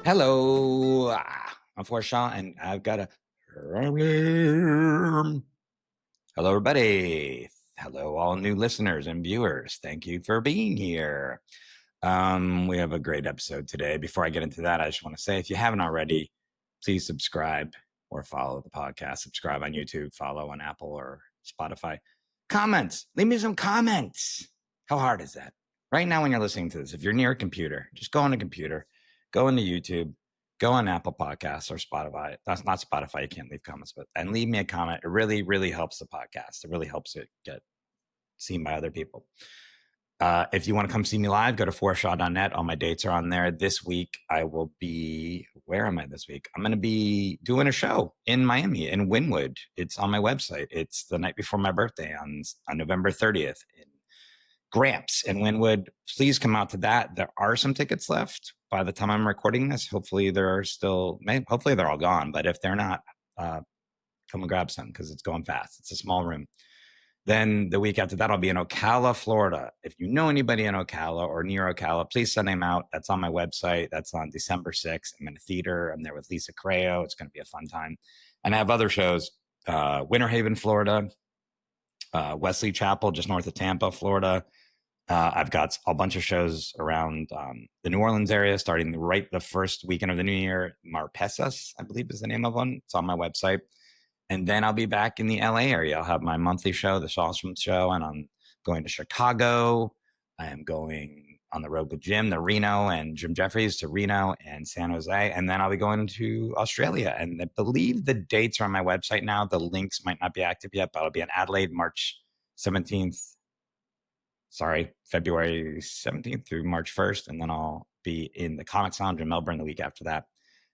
Hello, I'm Forrest, and I've got a hello, everybody. Hello, all new listeners and viewers. Thank you for being here. We have a great episode today. Before I get into that, I just want to say, if you haven't already, please subscribe or follow the podcast. Subscribe on YouTube, follow on Apple or Spotify. Comments. Leave me some comments. How hard is that? Right now, when you're listening to this, if you're near a computer, just go on a computer, go into YouTube, go on Apple Podcasts or Spotify. That's not Spotify. You can't leave comments, and leave me a comment. It really, really helps the podcast. It really helps it get seen by other people. If you want to come see me live, go to forrestshaw.net. All my dates are on there. This week, I will be, where am I this week? I'm going to be doing a show in Miami, in Wynwood. It's on my website. It's the night before my birthday on November 30th in Gramps in Wynwood. Please come out to that. There are some tickets left by the time I'm recording this. Hopefully they're all gone. But if they're not, come and grab some because it's going fast. It's a small room. Then the week after that, I'll be in Ocala, Florida. If you know anybody in Ocala or near Ocala, please send them out. That's on my website. That's on December 6th. I'm in a theater. I'm there with Lisa Creo. It's going to be a fun time. And I have other shows, Winter Haven, Florida, Wesley Chapel, just north of Tampa, Florida. I've got a bunch of shows around the New Orleans area, starting the first weekend of the new year. Marpesas, I believe is the name of one. It's on my website. And then I'll be back in the LA area. I'll have my monthly show, the Awesome Show, and I'm going to Chicago. I am going on the road with Jim, the Reno, and Jim Jeffries to Reno and San Jose. And then I'll be going to Australia. And I believe the dates are on my website now. The links might not be active yet, but I'll be in Adelaide, February 17th through March 1st. And then I'll be in the Comics Lounge in Melbourne the week after that.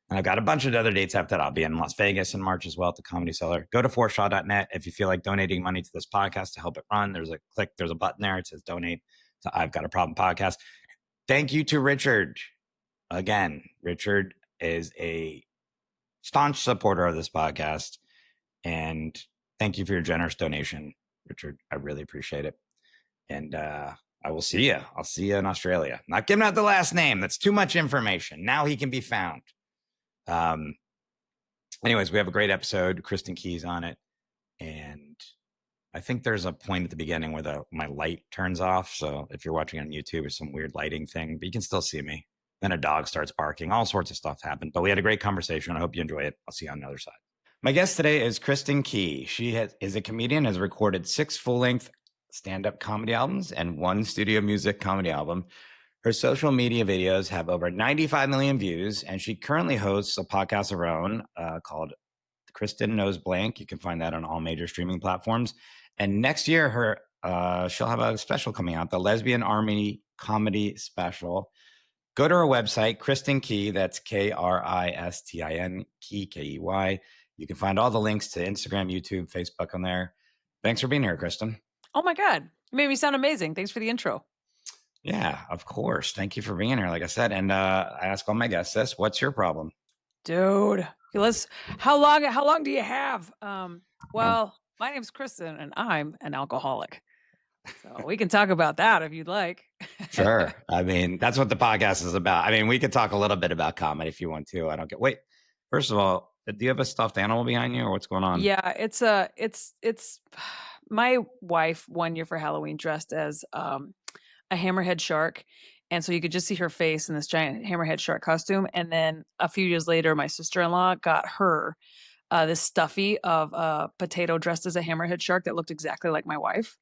And I've got a bunch of other dates after that. I'll be in Las Vegas in March as well at the Comedy Cellar. Go to forrestshaw.net if you feel like donating money to this podcast to help it run. There's a button there. It says donate to I've Got a Problem podcast. Thank you to Richard. Again, Richard is a staunch supporter of this podcast. And thank you for your generous donation, Richard. I really appreciate it. And I will see you. I'll see you in Australia. Not giving out the last name. That's too much information. Now he can be found. Anyways, we have a great episode. Kristin Key's on it. And I think there's a point at the beginning where my light turns off. So if you're watching on YouTube, there's some weird lighting thing, but you can still see me. Then a dog starts barking. All sorts of stuff happened. But we had a great conversation. I hope you enjoy it. I'll see you on the other side. My guest today is Kristin Key. She is a comedian, has recorded 6 full-length stand-up comedy albums and 1 studio music comedy album. Her social media videos have over 95 million views, and she currently hosts a podcast of her own called Kristin Knows Blank. You can find that on all major streaming platforms. And next year, she'll have a special coming out, the Lesbian Army Comedy Special. Go to her website, Kristin Key, that's Kristin, Key, Key. You can find all the links to Instagram, YouTube, Facebook on there. Thanks for being here, Kristin. Oh my God, you made me sound amazing. Thanks for the intro. Yeah, of course. Thank you for being here, like I said. And I ask all my guests this: what's your problem? Dude, how long do you have? Well, my name's Kristin and I'm an alcoholic. So we can talk about that if you'd like. Sure. I mean, that's what the podcast is about. I mean, we could talk a little bit about comedy if you want to. Wait, first of all, do you have a stuffed animal behind you or what's going on? Yeah, it's my wife 1 year for Halloween dressed as a hammerhead shark. And so you could just see her face in this giant hammerhead shark costume. And then a few years later, my sister-in-law got her this stuffy of a potato dressed as a hammerhead shark that looked exactly like my wife.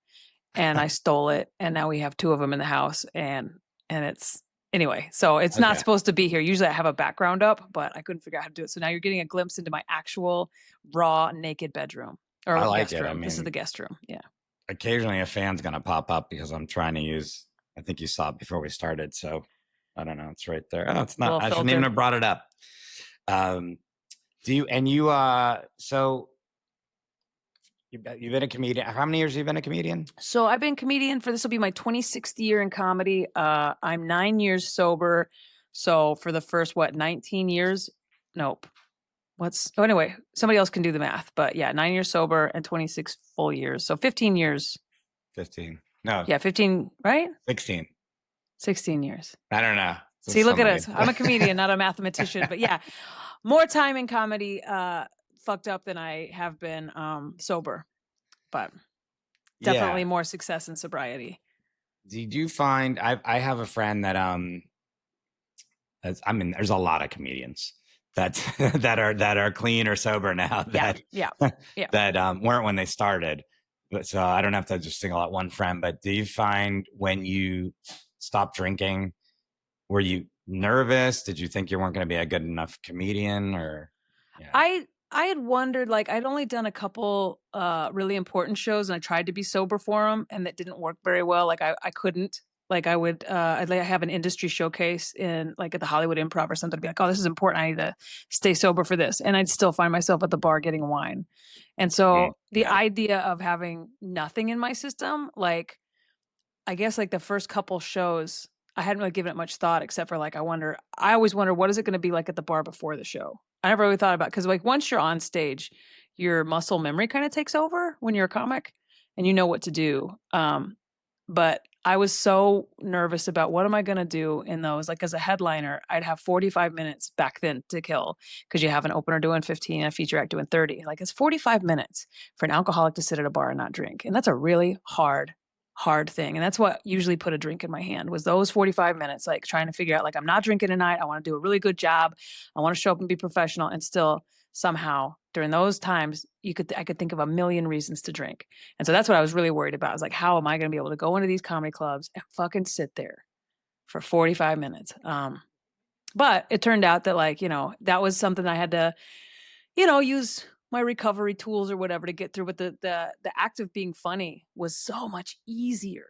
And I stole it. And now we have 2 of them in the house. And it's, anyway, so it's not supposed to be here. Usually I have a background up, but I couldn't figure out how to do it. So now you're getting a glimpse into my actual raw naked bedroom. Or I like guest it. room. I mean, this is the guest room. Yeah. Occasionally a fan's going to pop up because I'm trying to use, I think you saw it before we started. So I don't know. It's right there. Oh, it's not. I shouldn't even have brought it up. So you've been a comedian. How many years have you been a comedian? So I've been comedian this will be my 26th year in comedy. I'm 9 years sober. So for the first, 19 years? Nope. Anyway, somebody else can do the math, but yeah, 9 years sober and 26 full years. So 15 years. 15. No. Yeah, 15, right? 16. 16 years. I don't know. So See, look at somebody. us. I'm a comedian, not a mathematician, but yeah, more time in comedy, fucked up than I have been, sober, but definitely Yeah. more success in sobriety. Did you find I have a friend that I mean, there's a lot of comedians that that are clean or sober now Yeah, that yeah, yeah. that weren't when they started. But so I don't have to just single out one friend. But do you find when you stopped drinking, were you nervous? Did you think you weren't going to be a good enough comedian? Or yeah, I had wondered, like, I'd only done a couple, really important shows, and I tried to be sober for them, and that didn't work very well. Like, I couldn't. Like, I would, I'd like have an industry showcase in, like, at the Hollywood Improv or something, to be like, "Oh, this is important. I need to stay sober for this," and I'd still find myself at the bar getting wine. And so the yeah, idea of having nothing in my system, like, I guess, like, the first couple shows, I hadn't really given it much thought except for, like, I always wonder what is it gonna be like at the bar before the show? I never really thought about because like, once you're on stage, your muscle memory kinda takes over when you're a comic, and you know what to do, but I was so nervous about what am I gonna do in those, like, as a headliner, I'd have 45 minutes back then to kill because you have an opener doing 15 and a feature act doing 30, like, it's 45 minutes for an alcoholic to sit at a bar and not drink, and that's a really hard thing, and that's what usually put a drink in my hand was those 45 minutes, like, trying to figure out, like, I'm not drinking tonight, I wanna do a really good job, I wanna show up and be professional, and still somehow during those times, I could think of a million reasons to drink, and so that's what I was really worried about. I was like, "How am I gonna be able to go into these comedy clubs and fucking sit there for 45 minutes?" But it turned out that, like, that was something I had to, use my recovery tools or whatever to get through, but the act of being funny was so much easier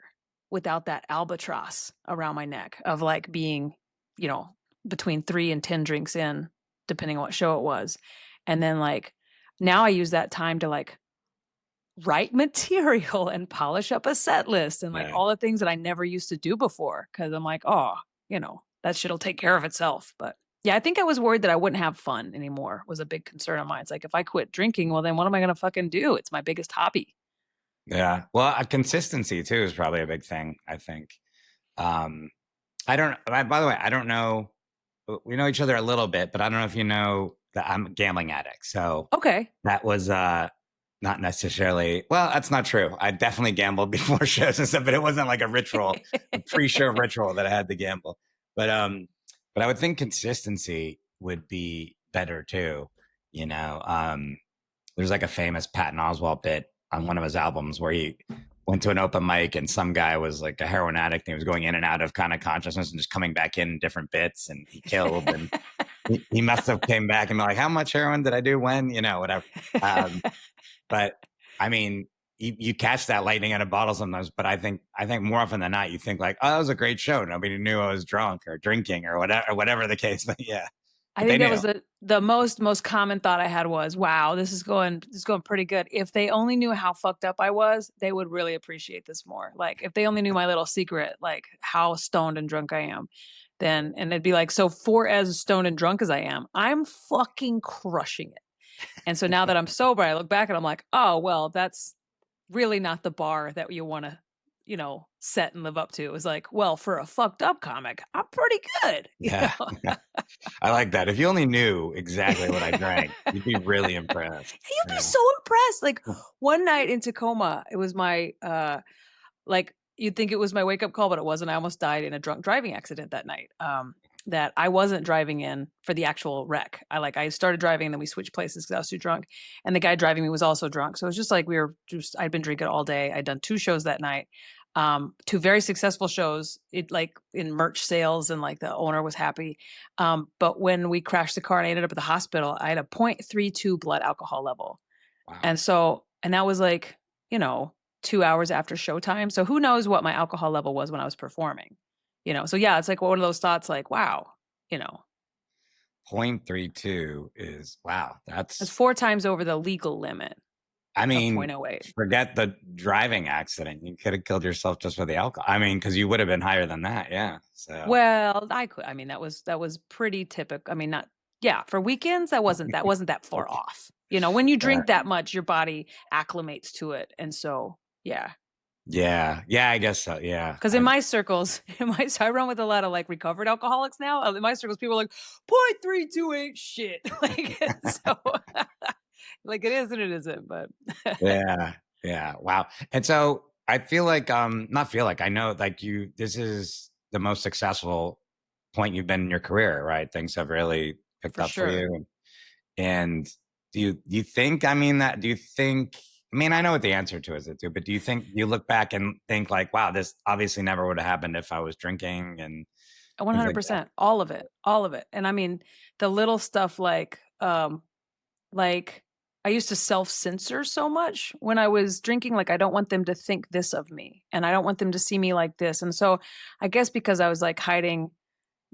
without that albatross around my neck of, like, being, you know, between 3 and 10 drinks in, depending on what show it was, and then, like, now I use that time to, like, write material and polish up a set list and, like, yeah. all the things that I never used to do before because 'cause I'm like, "Oh, that shit'll take care of itself." But, yeah, I think I was worried that I wouldn't have fun anymore was a big concern of mine. It's like, if I quit drinking, well, then what am I gonna fucking do? It's my biggest hobby. Yeah. Well, consistency too is probably a big thing, I think. Um, I don't, by the way, I don't know. We know each other a little bit, but I don't know if you know that I'm a gambling addict. So Okay. that was not necessarily, well, that's not true. I definitely gambled before shows and stuff, but it wasn't like a ritual, a pre-show ritual that I had to gamble. But but I would think consistency would be better too. You know, there's like a famous Patton Oswalt bit on one of his albums where he went to an open mic and some guy was like a heroin addict and he was going in and out of kind of consciousness and just coming back in different bits and he killed and he must have came back and been like, how much heroin did I do when, whatever. Um, but I mean, you catch that lightning in a bottle sometimes, but I think more often than not, you think like, oh, that was a great show. Nobody knew I was drunk or drinking or whatever the case. But yeah, I but they think that knew. was the most common thought I had was, "Wow, this is going pretty good." If they only knew how fucked up I was, they would really appreciate this more. Like, if they only knew my little secret, like how stoned and drunk I am, then and they'd be like, "So for as stoned and drunk as I am, I'm fucking crushing it." And so now that I'm sober, I look back and I'm like, "Oh, well, that's really not the bar that you wanna, set and live up to." It was like, "Well, for a fucked up comic, I'm pretty good." Yeah, I like that. If you only knew exactly what I drank, you'd be really impressed. You'd be Yeah. so impressed. Like, one night in Tacoma, it was my, like, you'd think it was my wake up call, but it wasn't. I almost died in a drunk driving accident that night. That I wasn't driving in for the actual wreck. I started driving and then we switched places because I was too drunk. And the guy driving me was also drunk. So it was just like I'd been drinking all day. I'd done 2 shows that night. 2 very successful shows. It like in merch sales and like the owner was happy. But when we crashed the car and I ended up at the hospital, I had a 0.32 blood alcohol level. Wow. And that was like, you know, 2 hours after showtime, so who knows what my alcohol level was when I was performing, So yeah, it's like one of those thoughts like, wow, you know, 0.32 is wow. it's That's 4 times over the legal limit I of mean, 0.08. forget the driving accident. You could have killed yourself just for the alcohol. I mean, because you would have been higher than that. Yeah. So Well, I mean, that was pretty typical. I mean, not yeah, for weekends, that wasn't that far off. When you yeah. drink that much, your body acclimates to it, and so, yeah. Yeah. Yeah, I guess so. Yeah. 'Cause in my circles, I run with a lot of, like, recovered alcoholics now. In my circles, people are like, "0.328 shit." Like, so, like, it is and it isn't, but Yeah. Yeah. Wow. And so I feel like, not feel like, I know like this is the most successful point you've been in your career, right? Things have really picked for up for sure. you. And do you think, I mean, that, do you think, I mean, I know what the answer to is it too, but do you think you look back and think like, wow, this obviously never would have happened if I was drinking and things like that? 100%, all of it, all of it. And I mean, the little stuff like, I used to self-censor so much when I was drinking, like, I don't want them to think this of me, and I don't want them to see me like this, and so, I guess because I was, like, hiding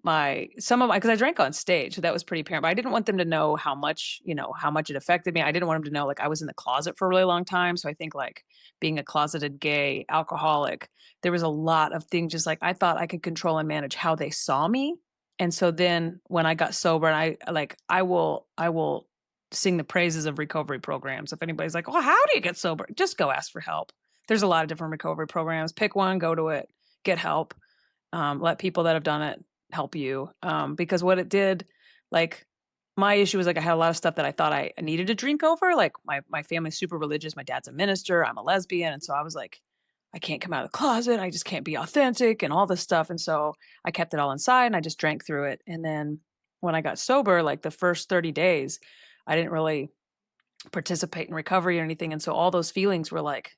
my some of my because I drank on stage, so that was pretty apparent, but I didn't want them to know how much, how much it affected me. I didn't want them to know, like, I was in the closet for a really long time, so I think, like, being a closeted gay alcoholic, there was a lot of things just, like, I thought I could control and manage how they saw me, and so then when I got sober and I will sing the praises of recovery programs. If anybody's like, "Oh, how do you get sober?" Just go ask for help. There's a lot of different recovery programs. Pick one, go to it, get help. Let people that have done it help you. Because what it did, like my issue was like I had a lot of stuff that I thought I needed to drink over. Like my family's super religious. My dad's a minister. I'm a lesbian, and so I was like, I can't come out of the closet. I just can't be authentic and all this stuff. And so I kept it all inside and I just drank through it. And then when I got sober, like the first 30 days, I didn't really participate in recovery or anything. And so all those feelings were like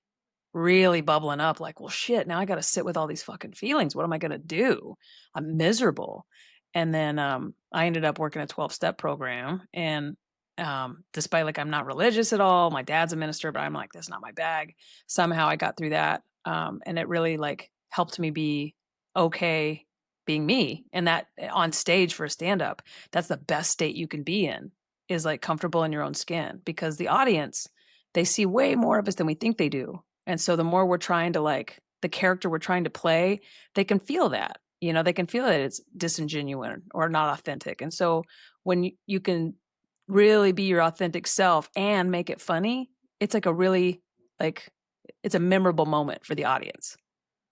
really bubbling up like, "Well, shit, now I gotta sit with all these fucking feelings. What am I gonna do? I'm miserable." And then, I ended up working a 12-step program, and, despite, like, I'm not religious at all, my dad's a minister, but I'm like, "That's not my bag." Somehow I got through that, and it really, like, helped me be okay being me, and that on stage for a stand-up, that's the best state you can be in, is, like, comfortable in your own skin, because the audience, they see way more of us than we think they do. And so the more we're trying to like the character we're trying to play, they can feel that. They can feel that it's disingenuine or not authentic. And so when you can really be your authentic self and make it funny, it's like a really like it's a memorable moment for the audience.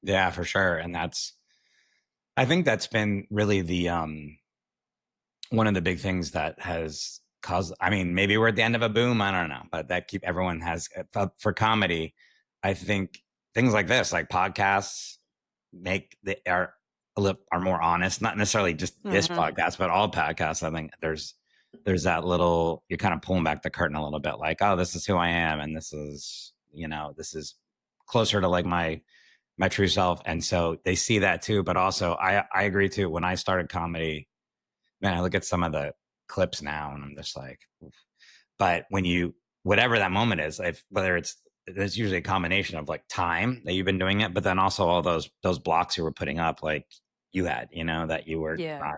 Yeah, for sure. And I think that's been really the, one of the big things that has caused, I mean, maybe we're at the end of a boom, I don't know, but that keep everyone has for comedy. I think things like this, like podcasts, make the are more honest, not necessarily just this Mhm. podcast, but all podcasts. I think there's that little, you're kind of pulling back the curtain a little bit, like, oh, this is who I am, and this is closer to like my true self. And so they see that too. But also I agree too. When I started comedy, man, I look at some of the clips now and I'm just like, oof. But when you, whatever that moment is, if whether there's usually a combination of like time that you've been doing it, but then also all those blocks you were putting up, like you had, that you were Yeah. not,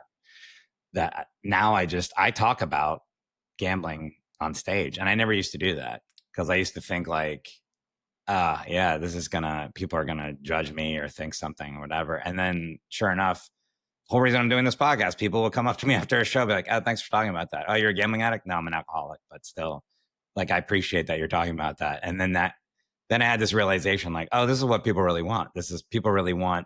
that now I talk about gambling on stage. And I never used to do that because I used to think like, yeah, people are gonna judge me or think something or whatever. And then sure enough, whole reason I'm doing this podcast, people will come up to me after a show, be like, "Oh, thanks for talking about that. Oh, you're a gambling addict? No, I'm an alcoholic, but still, like, I appreciate that you're talking about that." And then I had this realization, like, oh, this is what people really want. This is people really want,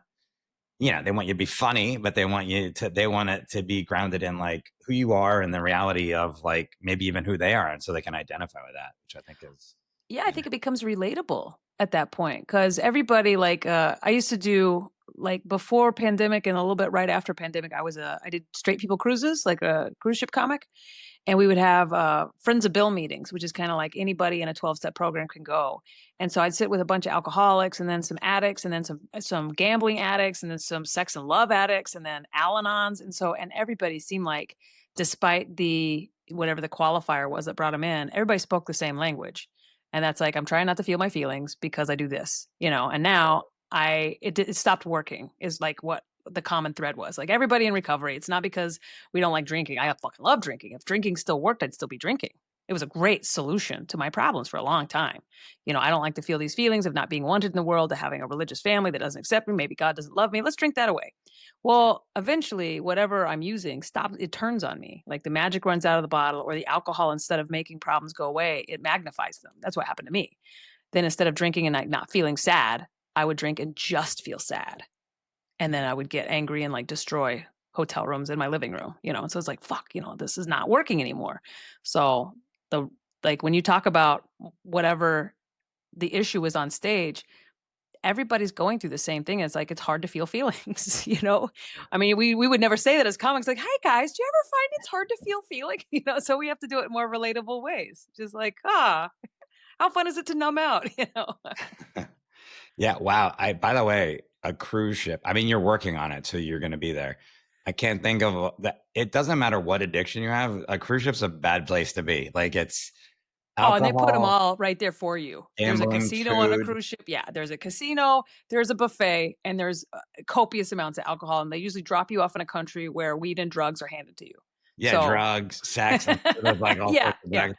they want you to be funny, but they want it to be grounded in like who you are and the reality of like maybe even who they are, and so they can identify with that, which I think is, Yeah, I you know, think it becomes relatable at that point because everybody like I used to do like before pandemic and a little bit right after pandemic. I did straight people cruises like a cruise ship comic, and we would have friends of bill meetings, which is kind of like anybody in a 12-step program can go. And so I'd sit with a bunch of alcoholics and then some addicts and then some gambling addicts and then some sex and love addicts and then Al-Anons. And everybody seemed like, despite the whatever the qualifier was that brought them in, everybody spoke the same language. And that's like, I'm trying not to feel my feelings because I do this. And now it stopped working is like what the common thread was. Like everybody in recovery, it's not because we don't like drinking. I fucking love drinking. If drinking still worked, I'd still be drinking. It was a great solution to my problems for a long time. I don't like to feel these feelings of not being wanted in the world, to having a religious family that doesn't accept me. Maybe God doesn't love me. Let's drink that away. Well, eventually, whatever I'm using stops, it turns on me. Like the magic runs out of the bottle, or the alcohol, instead of making problems go away, it magnifies them. That's what happened to me. Then instead of drinking and like not feeling sad, I would drink and just feel sad. And then I would get angry and like destroy hotel rooms in my living room, and so it's like, fuck, this is not working anymore. So the like when you talk about whatever the issue is on stage, everybody's going through the same thing. It's like it's hard to feel feelings. I mean, we would never say that as comics, like, "Hey guys, do you ever find it's hard to feel feelings?" So we have to do it in more relatable ways. Just like, how fun is it to numb out? Yeah. Wow. By the way, a cruise ship. I mean, you're working on it, so you're going to be there. I can't think of that. It doesn't matter what addiction you have. A cruise ship's a bad place to be. Like it's Oh, and they put them alcohol, all right there for you. There's a gambling, casino on a food. cruise ship. Yeah, there's a casino, there's a buffet, and there's copious amounts of alcohol. And they usually drop you off in a country where weed and drugs are handed to you. Yeah, So, drugs, sex. I'm sure there's like all yeah, sorts of yeah. drugs.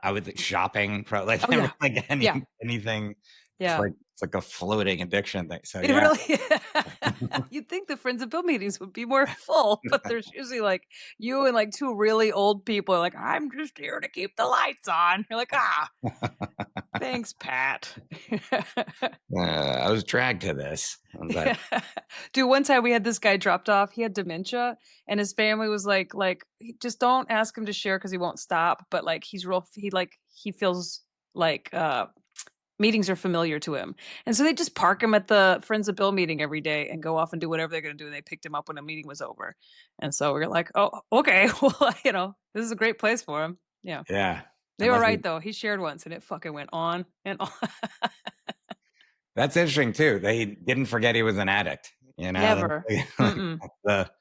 I would think shopping, like Oh, yeah. like Yeah, anything. yeah. It's like a floating addiction thing. So It yeah. really you'd think the Friends of Bill meetings would be more full, but there's usually, like, you and, like, 2 really old people are like, "I'm just here to keep the lights on." You're like, thanks, Pat." I was dragged to this, but Yeah. Dude, one time we had this guy dropped off, he had dementia, and his family was "Just don't ask him to share because he won't stop," but, like, he feels like, meetings are familiar to him, and so they just park him at the Friends of Bill meeting every day and go off and do whatever they're gonna do, and they picked him up when the meeting was over, and so we're like, "Oh, okay, well, this is a great place for him." Yeah. yeah, that They were must be right, though, he shared once, and it fucking went on and on. that's interesting too. They didn't forget he was an addict. Never. Mm-mm. The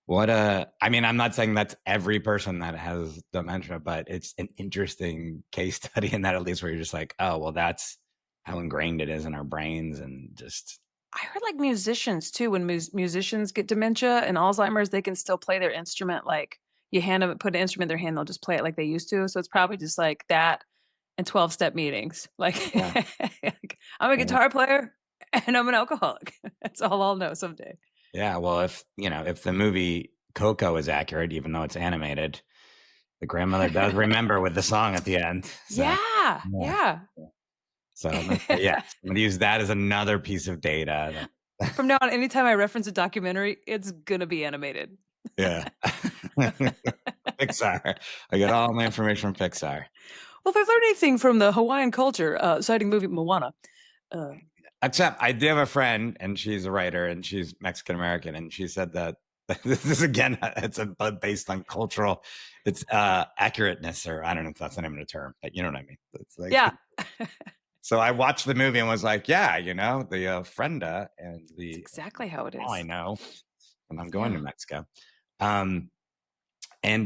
I mean, I'm not saying that's every person that has dementia, but it's an interesting case study in that at least where you're just like, oh, well, that's how ingrained it is in our brains and just I heard, like, musicians too, when musicians get dementia and Alzheimer's, they can still play their instrument, like, you hand them put an instrument in their hand, they'll just play it like they used to, so it's probably just like that and 12-step meetings, like, yeah. like, "I'm a Yeah. guitar player and I'm an alcoholic." That's all I'll know someday. Yeah, well, if the movie Coco is accurate, even though it's animated, the grandmother does remember with the song at the end. So Yeah, yeah. yeah. So yeah, I'm gonna use that as another piece of data. From now on, anytime I reference a documentary, it's gonna be animated. Yeah. Pixar. I get all my information from Pixar. Well, if I've learned anything from the Hawaiian culture, citing movie Moana, uh Except I do have a friend, and she's a writer, and she's Mexican American, and she said that this is again, it's based on cultural, it's accurateness, or I don't know if that's the name of the term, but you know what I mean. It's like yeah. so I watched the movie and was like, yeah, the ofrenda and It's the exactly how it all I is. know, and I'm going to Yeah. Mexico. Um, and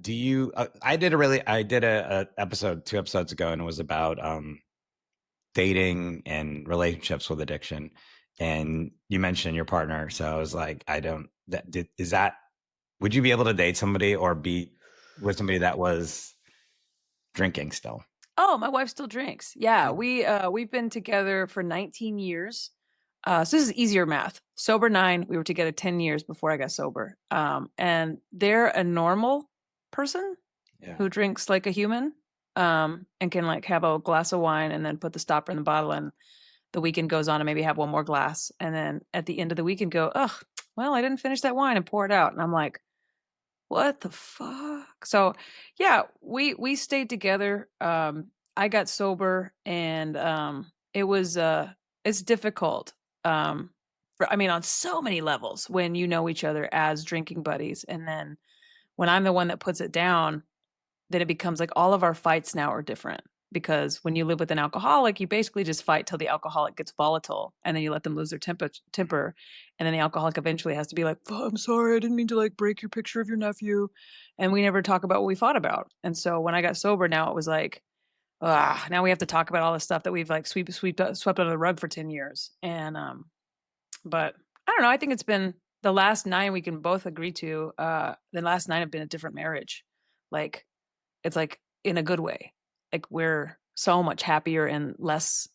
do you? I did a episode 2 episodes ago, and it was about dating and relationships with addiction. And you mentioned your partner, so I was like, I don't. Is that? Would you be able to date somebody or be with somebody that was drinking still? Oh, my wife still drinks. Yeah, Oh, we've been together for 19 years. So this is easier math. Sober 9, we were together 10 years before I got sober. And they're a normal person yeah, who drinks like a human, and can like have a glass of wine and then put the stopper in the bottle, and the weekend goes on and maybe have one more glass. And then at the end of the weekend go, "Oh, well, I didn't finish that wine," and pour it out. And I'm like, what the fuck? So, yeah, we stayed together. I got sober, and it's difficult. I mean, on so many levels when you know each other as drinking buddies, and then when I'm the one that puts it down, then it becomes like all of our fights now are different, because when you live with an alcoholic, you basically just fight till the alcoholic gets volatile, and then you let them lose their temper, and then the alcoholic eventually has to be like, "Oh, I'm sorry, I didn't mean to like break your picture of your nephew," and we never talk about what we fought about. And so when I got sober, now it was like, now we have to talk about all the stuff that we've like swept under the rug for 10 years. And but I don't know. I think it's been the last 9 we can both agree to. The last 9 have been a different marriage. Like it's like in a good way. Like we're so much happier and less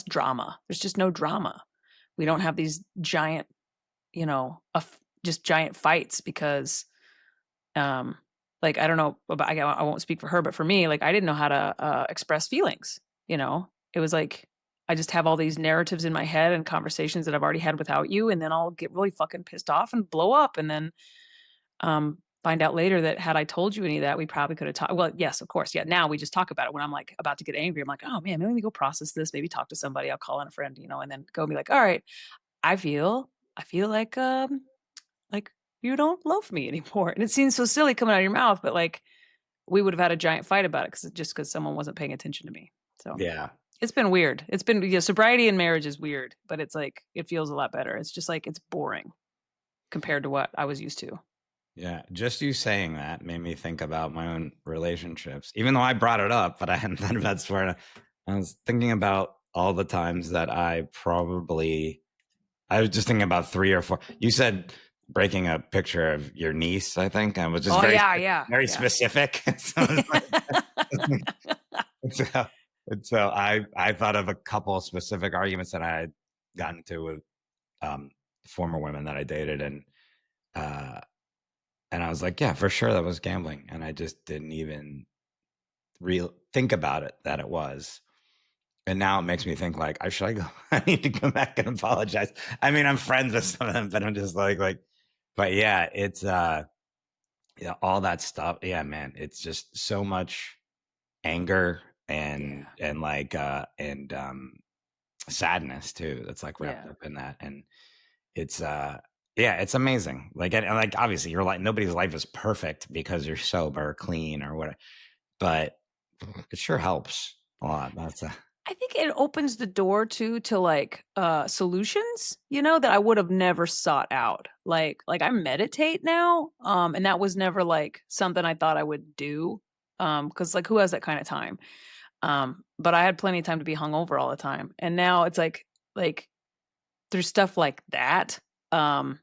drama. There's just no drama. We don't yeah, have these giant, just giant fights because um like I don't know about I won't speak for her, but for me, like I didn't know how to express feelings. It was like I just have all these narratives in my head and conversations that I've already had without you, and then I'll get really fucking pissed off and blow up, and then find out later that had I told you any of that, we probably could have talked. Well, yes, of course. Yeah. Now we just talk about it when I'm like about to get angry. I'm like, oh man, maybe let me go process this. Maybe talk to somebody. I'll call in a friend, and then go and be like, all right, I feel, I feel like you don't love me anymore. And it seems so silly coming out of your mouth, but like we would have had a giant fight about it because someone wasn't paying attention to me. So Yeah. it's been weird. It's been, sobriety and marriage is weird, but it's like, it feels a lot better. It's just like, it's boring compared to what I was used to. Yeah, just you saying that made me think about my own relationships. Even though I brought it up, but I hadn't thought about swearing. I was thinking about all the times that I was just thinking about 3 or 4. You said breaking a picture of your niece, I think. I was just Oh yeah, yeah, very yeah. specific. So, it's like- so, so I thought of a couple of specific arguments that I had gotten into with um, former women that I dated, uh, and I was like, yeah, for sure that was gambling. And I just didn't even real think about it that it was. And now it makes me think like, I go, I need to come back and apologize. I mean, I'm friends with some of them, but I'm just but yeah, it's yeah, all that stuff. Yeah, man, it's just so much anger Yeah, and sadness too. That's like wrapped yeah, up in that. And it's yeah, it's amazing. And like obviously your life, nobody's life is perfect because you're sober or clean or whatever, but it sure helps a lot. That's a I think it opens the door to like solutions, that I would have never sought out. Like I meditate now, and that was never like something I thought I would do. Because like who has that kind of time? But I had plenty of time to be hungover all the time. And now it's like through stuff like that, um,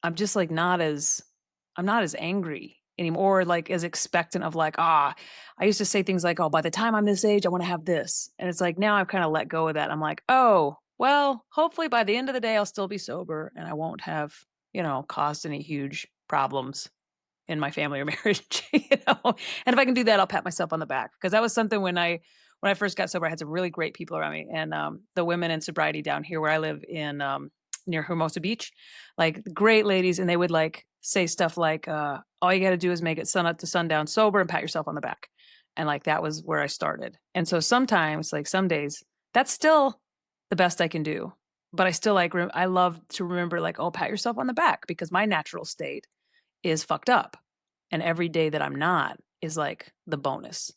I'm just like I'm not as angry anymore, or like as expectant of like, I used to say things like, oh, by the time I'm this age, I want to have this. And it's like now I've kind of let go of that. I'm like, oh, well, hopefully by the end of the day, I'll still be sober and I won't have, caused any huge problems in my family or marriage, And if I can do that, I'll pat myself on the back because that was something when I first got sober, I had some really great people around me, and the women in sobriety down here where I live in near Hermosa Beach, like great ladies, and they would like say stuff like, "All you got to do is make it sun up to sundown sober and pat yourself on the back," and like that was where I started. And so sometimes, like some days, that's still the best I can do, but I still like I love to remember like, oh, pat yourself on the back because my natural state is fucked up. And every day that I'm not is like the bonus.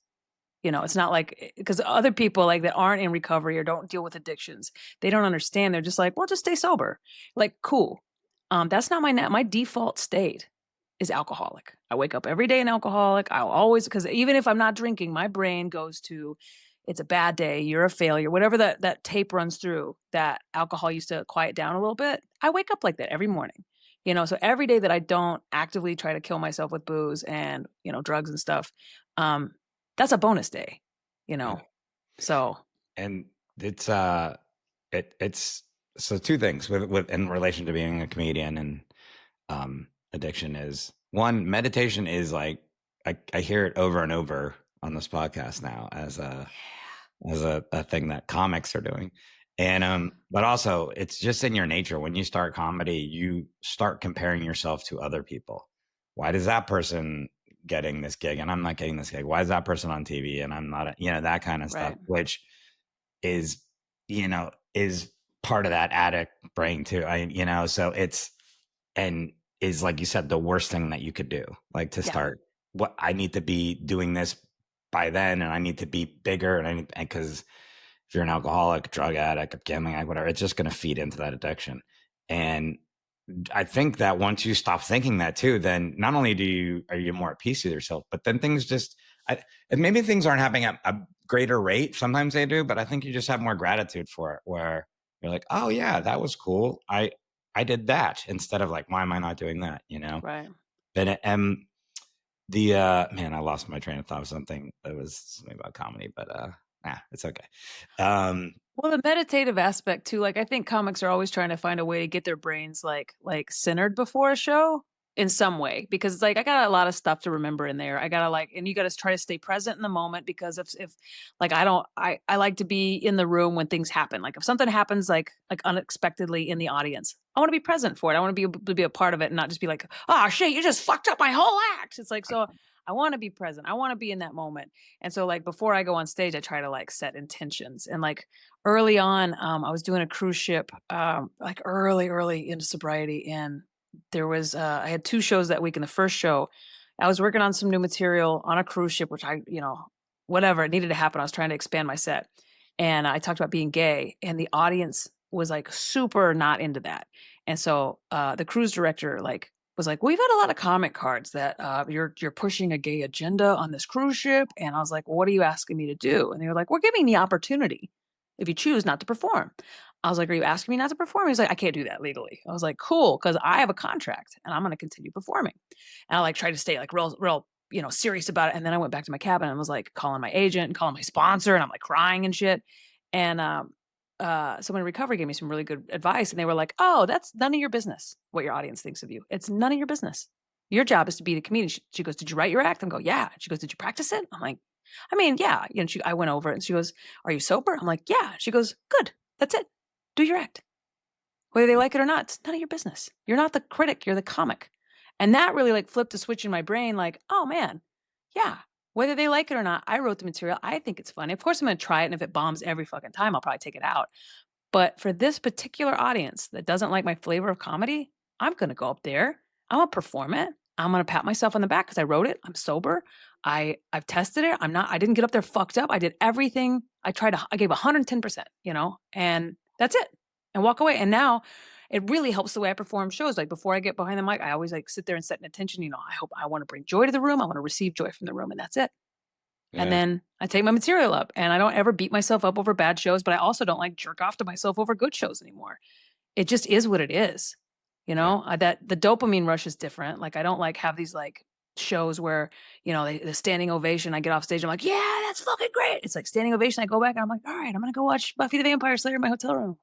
It's not like because other people like that aren't in recovery or don't deal with addictions, they don't understand. They're just like, well, just stay sober. Like, cool. That's not my default state is alcoholic. I wake up every day an alcoholic. I'll always because even if I'm not drinking, my brain goes to it's a bad day, you're a failure, whatever that tape runs through that alcohol used to quiet down a little bit. I wake up like that every morning. So every day that I don't actively try to kill myself with booze and, drugs and stuff, um, that's a bonus day, you yeah. know? So And it's it's so 2 things with in relation to being a comedian and addiction is one, meditation is like I hear it over and over on this podcast now as a thing that comics are doing. And but also it's just in your nature. When you start comedy, you start comparing yourself to other people. Why does that person getting this gig and I'm not getting this gig? Why is that person on TV and I'm not, that kind of stuff, right. which is, is part of that addict brain too. So it's and is like you said, the worst thing that you could do, like to Yeah. start what I need to be doing this by then, and I need to be bigger, and because if you're an alcoholic, drug addict, gambling addict, whatever, it's just going to feed into that addiction. And I think that once you stop thinking that too, then not only are you more at peace with yourself, but then things just, and maybe things aren't happening at a greater rate. Sometimes they do, but I think you just have more gratitude for it where you're like, oh yeah, that was cool. I did that instead of like, why am I not doing that? Right. And the, man, I lost my train of thought of something that was something about comedy, but, it's okay. Um, Well, the meditative aspect too, like I think comics are always trying to find a way to get their brains like centered before a show. in some way, because it's like I got a lot of stuff to remember in there. I gotta like, and you gotta try to stay present in the moment, because if like I like to be in the room when things happen. Like if something happens like unexpectedly in the audience, I want to be present for it. I want to be able to be a part of it and not just be like, oh shit, you just fucked up my whole act. It's like, so I want to be present. I want to be in that moment. And so like before I go on stage, I try to like set intentions. And like early on, I was doing a cruise ship, like early into sobriety, and there was I had 2 shows that week. In the first show, I was working on some new material on a cruise ship, which whatever, it needed to happen. I was trying to expand my set. And I talked about being gay, and the audience was like super not into that. And so the cruise director like was like, "We've had a lot of comment cards that you're pushing a gay agenda on this cruise ship." And I was like, "Well, what are you asking me to do?" And they were like, "We're giving the opportunity if you choose not to perform." I was like, "Are you asking me not to perform?" He's like, "I can't do that legally." I was like, "Cool, because I have a contract and I'm going to continue performing." And I like tried to stay like real, serious about it. And then I went back to my cabin and was like calling my agent and calling my sponsor, and I'm like crying and shit. And someone in recovery gave me some really good advice, and they were like, "Oh, that's none of your business what your audience thinks of you. It's none of your business. Your job is to be the comedian." She goes, "Did you write your act?" I'm go, "Yeah." She goes, "Did you practice it?" I'm like, "I mean, yeah." And I went over it, and she goes, "Are you sober?" I'm like, "Yeah." She goes, "Good. That's it. Do your act. Whether they like it or not, it's none of your business. You're not the critic, you're the comic." And that really like flipped a switch in my brain, like, oh man, yeah, whether they like it or not, I wrote the material. I think it's funny. Of course, I'm going to try it. And if it bombs every fucking time, I'll probably take it out. But for this particular audience that doesn't like my flavor of comedy, I'm going to go up there. I'm going to perform it. I'm going to pat myself on the back because I wrote it. I'm sober. I've tested it. I didn't get up there fucked up. I did everything. I gave 110%, and that's it, and walk away. And now it really helps the way I perform shows. Like before I get behind the mic, I always like sit there and set an intention. I want to bring joy to the room. I want to receive joy from the room, and that's it. And Yeah. then I take my material up, and I don't ever beat myself up over bad shows, but I also don't like jerk off to myself over good shows anymore. It just is what it is. Yeah. That the dopamine rush is different. Like I don't like have these like shows where, the standing ovation, I get off stage, I'm like, yeah, that's fucking great. It's like standing ovation. I go back and I'm like, all right, I'm going to go watch Buffy the Vampire Slayer in my hotel room.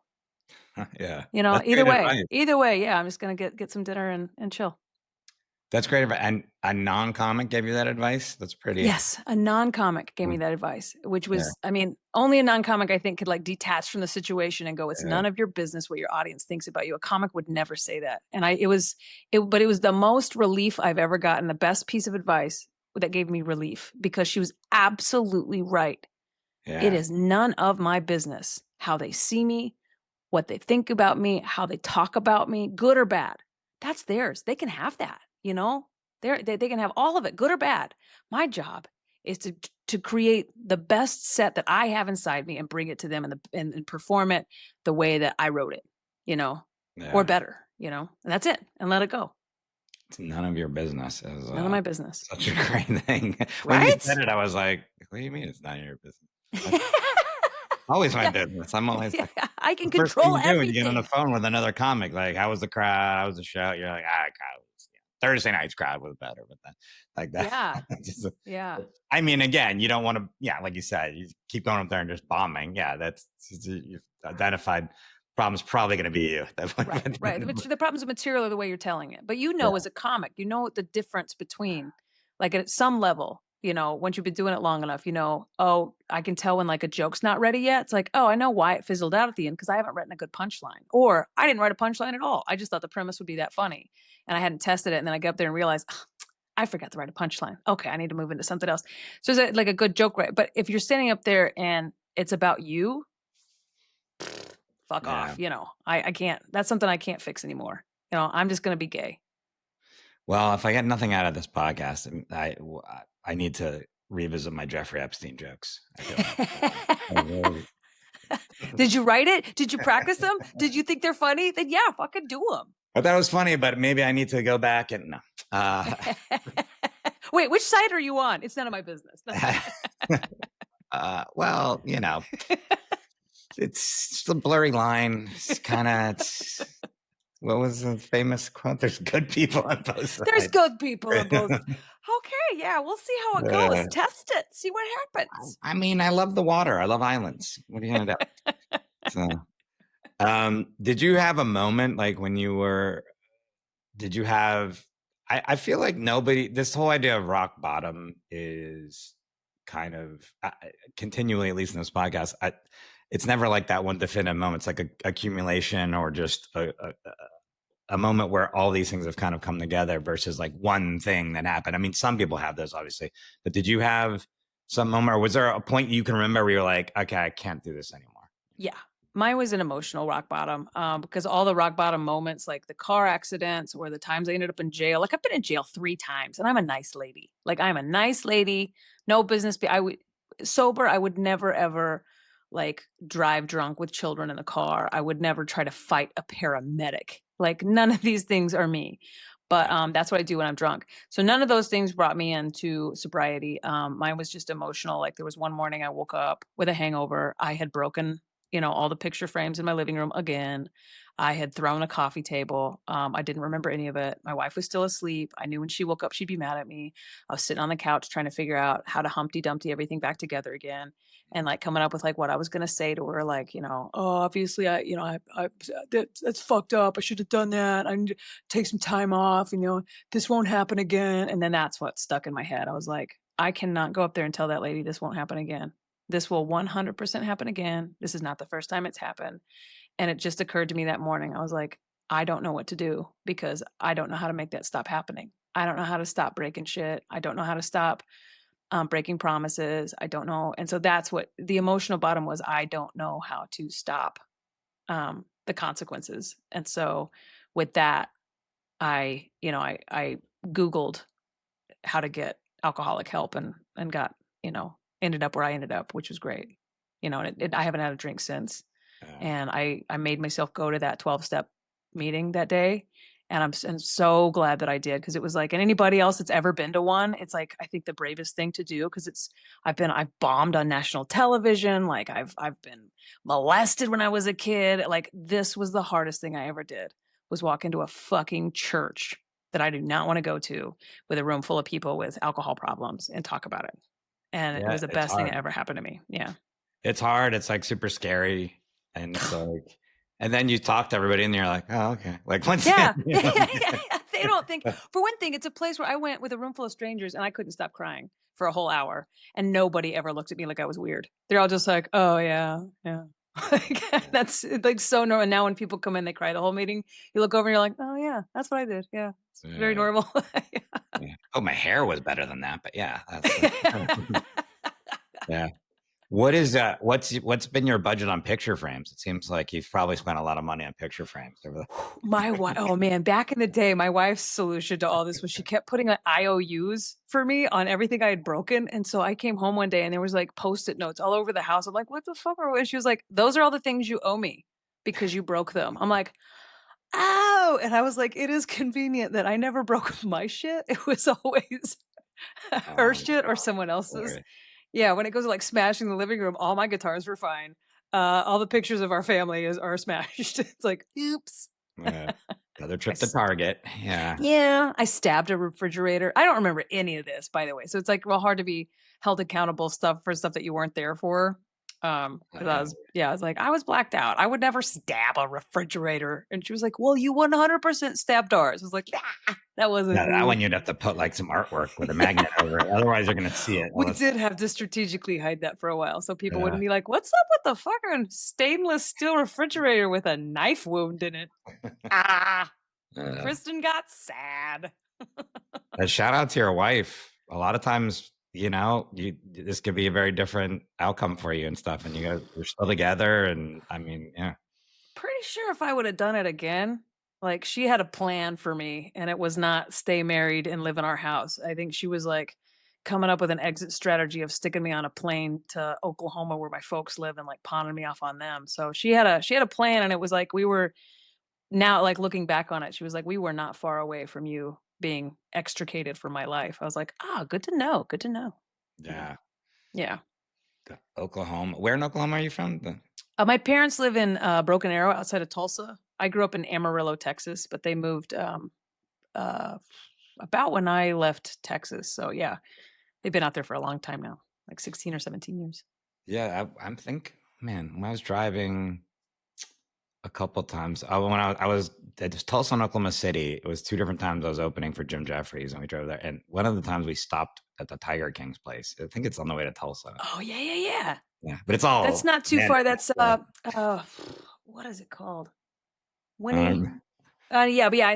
Yeah. You know, That's either great way, advice. either way. Yeah. I'm just going to get some dinner and chill. That's great advice. And a non-comic gave you that advice? That's pretty. Yes, a non-comic gave me Mm, that advice, which yeah. was, I mean, only a non-comic I think could like detach from the situation and go, it's Yeah. none of your business what your audience thinks about you. A comic would never say that. And but it was the most relief I've ever gotten, the best piece of advice that gave me relief, because she was absolutely right. It Yeah. is none of my business how they see me, what they think about me, how they talk about me, good or bad. That's theirs. They can have that, they can have all of it, good or bad. My job is to create the best set that I have inside me and bring it to them, and perform it the way that I wrote it, or Yeah. better, and that's it, and let it go. It's none of your business is None of my business. such a great thing. When you said Right? it, I was like, what do you mean it's none of your business? That's always my Yeah. business. I'm always Yeah. like, I can the first thing control you do when you get on the everything. phone with another comic, like, how was the crowd? How was the show? You're like, crowd was, Thursday night's crowd was better, but that, like that. Yeah. just, Yeah. I mean, again, you don't want to, like you said, you keep going up there and just bombing. Yeah, you've identified problem's probably going to be you. Right, right. Which the problems with material are the way you're telling it. But Yeah, as a comic, the difference between, like at some level, once you've been doing it long enough, oh, I can tell when like a joke's not ready yet. It's like, oh, I know why it fizzled out at the end, because I haven't written a good punchline. Or I didn't write a punchline at all. I just thought the premise would be that funny. And I hadn't tested it. And then I get up there and realized, "Ugh, I forgot to write a punchline. Okay, I need to move into something else." So it's like a good joke, right? But if you're standing up there and it's about you, fuck yeah. off. I can't, that's something I can't fix anymore. I'm just going to be gay. Well, if I get nothing out of this podcast, I need to revisit my Jeffrey Epstein jokes. I feel like. Did you write it? Did you practice them? Did you think they're funny? Then yeah, fucking do I thought it was funny, but maybe I need to go back and no. them. Wait, which side are you on? It's none of my business. Well, it's the blurry line. It's kind of. What was the famous quote? There's good people on both There's sides. good people on both. Okay, yeah, we'll see how it goes. Test it. See what happens. I mean, I love the water. I love islands. What are you gonna do? So, did you have a moment like when you were? Did you have? I feel like this whole idea of rock bottom is kind of continually, at least in this podcast, it's never like that one definitive moment. It's like a accumulation or just a moment where all these things have kind of come together versus like one thing that happened. I mean, some people have those obviously, but did you have some moment, or was there a point you can remember where you're like, okay, I can't do this anymore? Yeah. Mine was an emotional rock bottom, because all the rock bottom moments, like the car accidents or the times I ended up in jail, like I've been in jail 3 times and I'm a nice lady. Like I'm a nice lady, no business. I would sober. I would never, ever like drive drunk with children in the car. I would never try to fight a paramedic. Like none of these things are me. But that's what I do when I'm drunk. So none of those things brought me into sobriety. Mine was just emotional. Like there was one morning I woke up with a hangover. I had broken, all the picture frames in my living room again. I had thrown a coffee table. I didn't remember any of it. My wife was still asleep. I knew when she woke up, she'd be mad at me. I was sitting on the couch trying to figure out how to Humpty Dumpty everything back together again, and like coming up with like what I was gonna say to her, like, oh, obviously that's fucked up. I should have done that. I need to take some time off. This won't happen again. And then that's what stuck in my head. I was like, I cannot go up there and tell that lady this won't happen again. This will 100% happen again. This is not the first time it's happened. And it just occurred to me that morning. I was like, I don't know what to do because I don't know how to make that stop happening. I don't know how to stop breaking shit. I don't know how to stop breaking promises. I don't know. And so that's what the emotional bottom was. I don't know how to stop the consequences. And so with that, I Googled how to get alcoholic help and got, ended up where I ended up, which was great. And I haven't had a drink since. And I made myself go to that 12-step meeting that day. And I'm so glad that I did, because it was like, and anybody else that's ever been to one, it's like, I think the bravest thing to do, because I've bombed on national television. Like I've been molested when I was a kid. Like this was the hardest thing I ever did, was walk into a fucking church that I do not want to go to with a room full of people with alcohol problems and talk about it. And it Yeah, was the it's best thing hard. that ever happened to me. Yeah. It's hard. It's like super scary. And it's like, and then you talk to everybody and you're like, oh, okay. Like once Yeah. again, They don't think, for one thing, it's a place where I went with a room full of strangers and I couldn't stop crying for a whole hour. And nobody ever looked at me like I was weird. They're all just like, oh, yeah, yeah. That's like so normal. And now when people come in, they cry the whole meeting. You look over and you're like, oh, yeah, that's what I did. Yeah. It's very yeah, normal. yeah. Oh, my hair was better than that, but yeah, that's yeah. What's been your budget on picture frames? It seems like you've probably spent a lot of money on picture frames over the My wife, oh man, back in the day, my wife's solution to all this was she kept putting IOUs for me on everything I had broken. And so I came home one day and there was like Post-it notes all over the house. I'm like, what the fuck are we? She was like, those are all the things you owe me because you broke them. I'm like, oh. And I was like, it is convenient that I never broke my shit. It was always her shit or someone else's. Lord. Yeah, when it goes to like smashing the living room, all my guitars were fine. All the pictures of our family are smashed. It's like, oops. Yeah. Another I trip to s Target. Yeah. Yeah, I stabbed a refrigerator. I don't remember any of this, by the way. So it's like real hard to be held accountable for stuff that you weren't there for. 'Cause I was like, I was blacked out. I would never stab a refrigerator. And she was like, well, you 100% stabbed ours. I was like, ah, that wasn't Yeah, that me. one you'd have to put like some artwork with a magnet over it. Otherwise, you're gonna see it. We did have to strategically hide that for a while so people Yeah. wouldn't be like, what's up with the fucking stainless steel refrigerator with a knife wound in it? Ah, Uh, Kristin got sad. a shout out to your wife. A lot of times, this could be a very different outcome for you and stuff. And you're still together. And I mean, yeah. Pretty sure if I would have done it again, like she had a plan for me and it was not stay married and live in our house. I think she was like coming up with an exit strategy of sticking me on a plane to Oklahoma where my folks live and like pawning me off on them. So she had a plan, and it was like we were now like looking back on it, she was like, we were not far away from you being extricated from my life. I was like, ah, good to know. Good to know. Yeah. Yeah. Yeah. Oklahoma. Where in Oklahoma are you from? My parents live in Broken Arrow outside of Tulsa. I grew up in Amarillo, Texas, but they moved uh, about when I left Texas. So yeah, they've been out there for a long time now, like 16 or 17 years. Yeah, man, when I was driving a couple times, when I was it was Tulsa and Oklahoma City. It was 2 different times I was opening for Jim Jeffries, and we drove there. And one of the times we stopped at the Tiger King's place. I think it's on the way to Tulsa. Oh, yeah, yeah, yeah. Yeah, but it's That's all not too man. far. That's, Yeah. what is it called? Winnie Um, yeah, but yeah,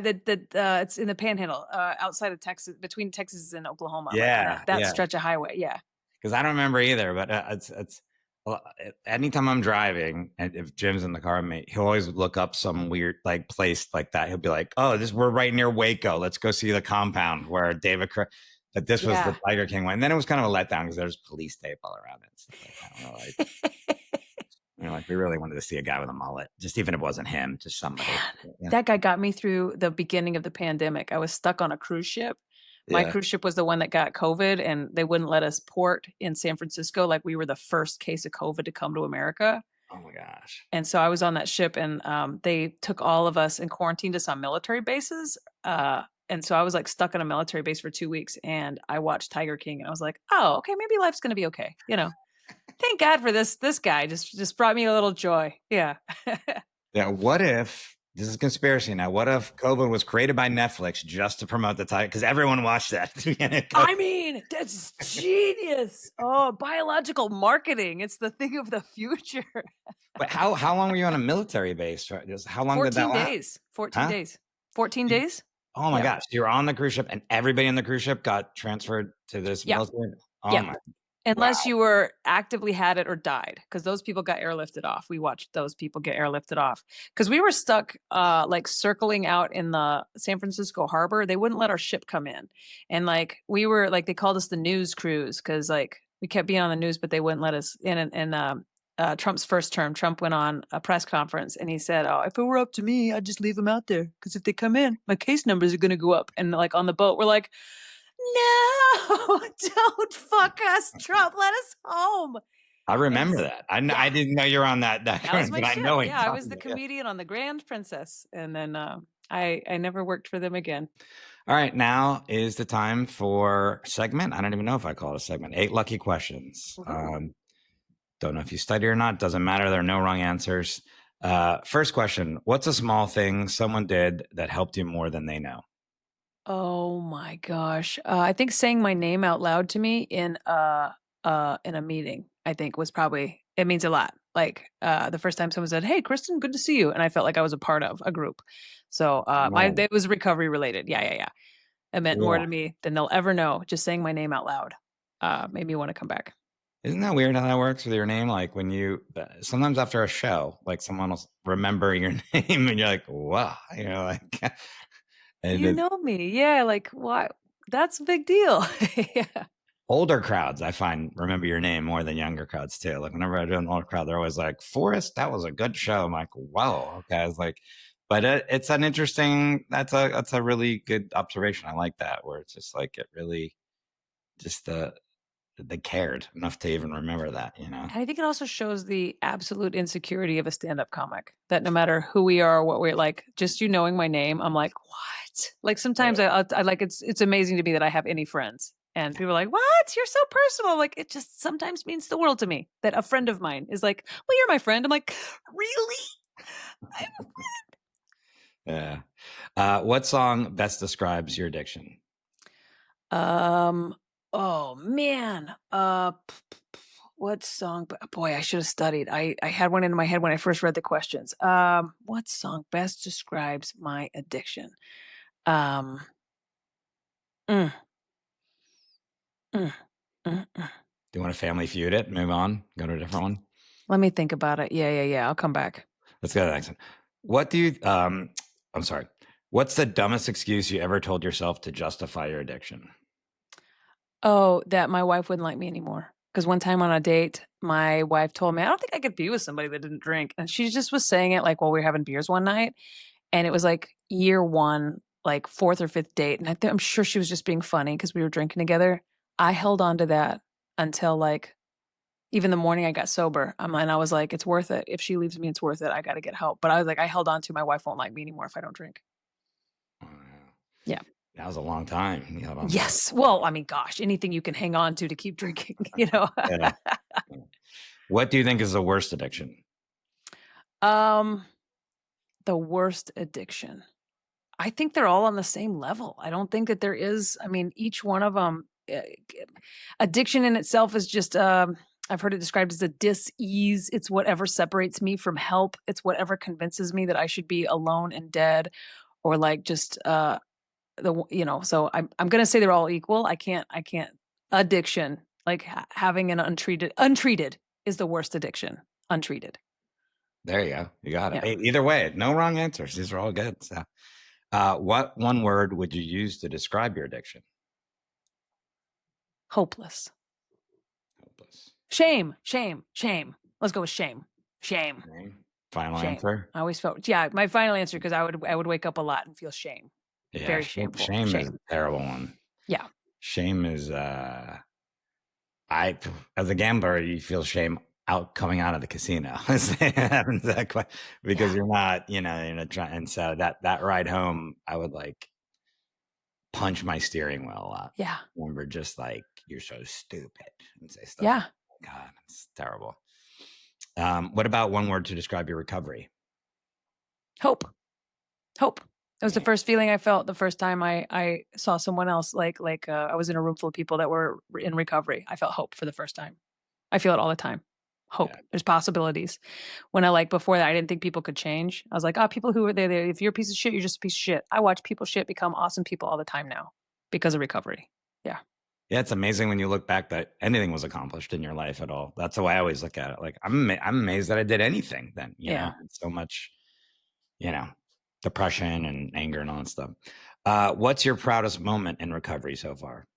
it's in the Panhandle, outside of Texas, between Texas and Oklahoma, like in yeah, that yeah. stretch of highway, yeah. Because I don't remember either, but it's well, anytime I'm driving, and if Jim's in the car with me, he'll always look up some weird like place like that. He'll be like, "Oh, we're right near Waco. Let's go see the compound where that this was the Yeah. Tiger King one." And then it was kind of a letdown because there's police tape all around it and stuff like that. Like we really wanted to see a guy with a mullet, just even if it wasn't him, just somebody. Man, Yeah, that guy got me through the beginning of the pandemic. I was stuck on a cruise ship. My yeah. cruise ship was the one that got COVID, and they wouldn't let us port in San Francisco, like, we were the first case of COVID to come to America, Oh my gosh. and so I was on that ship, and, they took all of us and quarantined us on military bases, and so I was, like, stuck on a military base for 2 weeks, and I watched Tiger King, and I was like, "Oh, okay, maybe life's gonna be okay," you know? Thank God for this guy, just brought me a little joy. Yeah. Yeah, what if this is conspiracy now? What if COVID was created by Netflix just to promote the Tiger? Because everyone watched that at the beginning of COVID. I mean, that's genius. Oh, biological marketing. It's the thing of the future. But how long were you on a military base? Right? How long did that 14 last? days. 14 Huh? days. 14 You- days? Oh my Yeah. gosh, you were on the cruise ship, and everybody on the cruise ship got transferred to this Yeah. military. Oh Yeah. my, wow. Unless you were actively had it or died, because those people got airlifted off. We watched those people get airlifted off because we were stuck, like circling out in the San Francisco harbor. They wouldn't let our ship come in, and like we were like they called us the news cruise because like we kept being on the news, but they wouldn't let us in. And Trump's first term, Trump went on a press conference and he said, "Oh, if it were up to me, I'd just leave them out there because if they come in, my case numbers are going to go up." And like on the boat, we're like, "No, don't fuck us, Trump. Let us home." I And remember that. yeah, I didn't know you're on that that was current, my but I ship. know Yeah, I was the exactly. Yeah. comedian on the Grand Princess, and then I never worked for them again. All right, now is the time for segment. I don't even know if I call it a segment. 8 lucky questions. Woohoo. Don't know if you study or not. Doesn't matter. There are no wrong answers. First question: what's a small thing someone did that helped you more than they know? Oh my gosh. I think saying my name out loud to me in a meeting, I think was probably it means a lot. Like the first time someone said, "Hey, Kristen, good to see you," and I felt like I was a part of a group. So my Oh, it was recovery related. Yeah, yeah, yeah. It meant more yeah. to me than they'll ever know. Just saying my name out loud made me want to come back. Isn't that weird how that works with your name? Like when sometimes after a show, like someone will remember your name, and you're like, "Wow," like, and You know me. Yeah, like why that's a big deal. Yeah. older crowds, I find, remember your name more than younger crowds too. Like whenever I do an older crowd, they're always like, "Forrest, that was a good show." I'm like, "Whoa, okay." I was like, but it's an interesting. That's a really good observation. I like that where it's just like it really just they cared enough to even remember that. And I think it also shows the absolute insecurity of a stand-up comic, that no matter who we are, what we're like, just you knowing my name, I'm like, "What?" Like, sometimes I like it's amazing to me that I have any friends, and people are like, "What? You're so personal." Like, it just sometimes means the world to me that a friend of mine is like, "Well, you're my friend." I'm like, "Really?" I'm Yeah. What song best describes your addiction? Um, oh man. What song? Boy, I should have studied. I had one in my head when I first read the questions. What song best describes my addiction? Um, mm, mm, mm. Do you want to family feud it? Move on. Go to a different one. Let me think about it. Yeah, yeah, yeah. I'll come back. Let's go to the next one. What do you? I'm sorry. What's the dumbest excuse you ever told yourself to justify your addiction? Oh, that my wife wouldn't like me anymore. Because one time on a date, my wife told me, "I don't think I could be with somebody that didn't drink." And she just was saying it like while we were having beers one night. And it was like year one, like fourth or fifth date. And I'm sure she was just being funny because we were drinking together. I held on to that until like even the morning I got sober. And I was like, it's worth it. If she leaves me, it's worth it. I got to get help. But I was like, I held on to my wife won't like me anymore if I don't drink. Oh, Yeah. that was a long time. You held on to that. Yes. Well, I mean, gosh, anything you can hang on to keep drinking, you know? Yeah. What do you think is the worst addiction? um, the worst addiction. I think they're all on the same level. I don't think that there is, I mean, each one of them, addiction in itself is just, I've heard it described as a dis-ease. It's whatever separates me from help. It's whatever convinces me that I should be alone and dead, or like just, so I'm gonna say they're all equal. I can't addiction, like having an untreated is the worst addiction. Untreated. There you go. You got it. Yeah. Hey, either way, no wrong answers. These are all good. So, what one word would you use to describe your addiction? Hopeless. Hopeless. Shame, shame, shame. Let's go with shame. Shame. Okay. Final Shame. answer. I always felt, yeah, my final answer, because I would wake up a lot and feel shame. Yeah, Very shameful. shame is a Shame. terrible one. Yeah. Shame is I as a gambler, you feel shame coming out of the casino. Because Yeah. you're not, you're not trying. And so that ride home, I would like punch my steering wheel a lot. Yeah. Remember, just like, you're so stupid, and say stuff. Yeah. Like, God, it's terrible. What about one word to describe your recovery? Hope. Hope. It was the Yeah. first feeling I felt the first time I saw someone else, I was in a room full of people that were in recovery. I felt hope for the first time. I feel it all the time. Hope. Yeah. There's possibilities. When before that, I didn't think people could change. I was like, oh, people who are there, if you're a piece of shit, you're just a piece of shit. I watch people shit become awesome people all the time now because of recovery. Yeah. Yeah, it's amazing when you look back that anything was accomplished in your life at all. That's the way I always look at it. Like, I'm amazed that I did anything then. Yeah. So much, you know, depression and anger and all that stuff. What's your proudest moment in recovery so far?